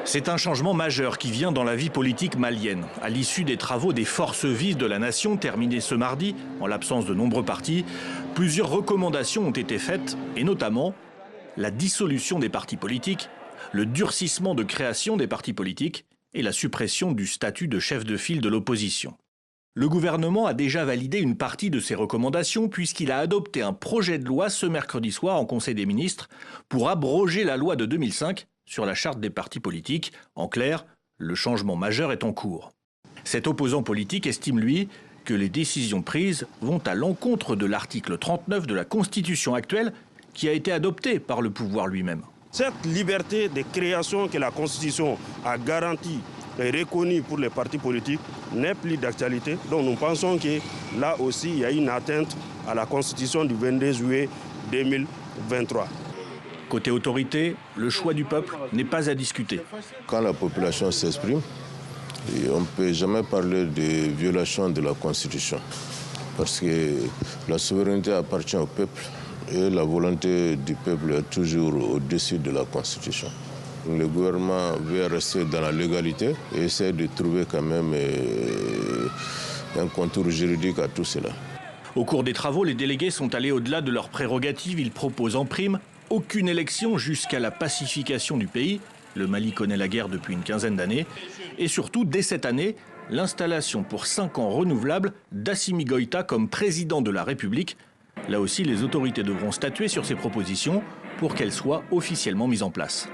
C'est un changement majeur qui vient dans la vie politique malienne. À l'issue des travaux des forces vives de la nation terminés ce mardi, en l'absence de nombreux partis, plusieurs recommandations ont été faites, et notamment la dissolution des partis politiques, le durcissement de création des partis politiques et la suppression du statut de chef de file de l'opposition. Le gouvernement a déjà validé une partie de ces recommandations puisqu'il a adopté un projet de loi ce mercredi soir en Conseil des ministres pour abroger la loi de 2005 sur la charte des partis politiques. En clair, le changement majeur est en cours. Cet opposant politique estime, lui, que les décisions prises vont à l'encontre de l'article 39 de la Constitution actuelle qui a été adopté par le pouvoir lui-même. Cette liberté de création que la Constitution a garantie et reconnue pour les partis politiques n'est plus d'actualité. Donc nous pensons que là aussi, il y a une atteinte à la Constitution du 22 juillet 2023. Côté autorité, le choix du peuple n'est pas à discuter. Quand la population s'exprime, on ne peut jamais parler de violation de la Constitution. Parce que la souveraineté appartient au peuple et la volonté du peuple est toujours au-dessus de la Constitution. Le gouvernement veut rester dans la légalité et essaie de trouver quand même un contour juridique à tout cela. Au cours des travaux, les délégués sont allés au-delà de leurs prérogatives. Ils proposent en prime aucune élection jusqu'à la pacification du pays. Le Mali connaît la guerre depuis une quinzaine d'années. Et surtout, dès cette année, l'installation pour 5 ans renouvelable d'Assimi Goïta comme président de la République. Là aussi, les autorités devront statuer sur ces propositions pour qu'elles soient officiellement mises en place.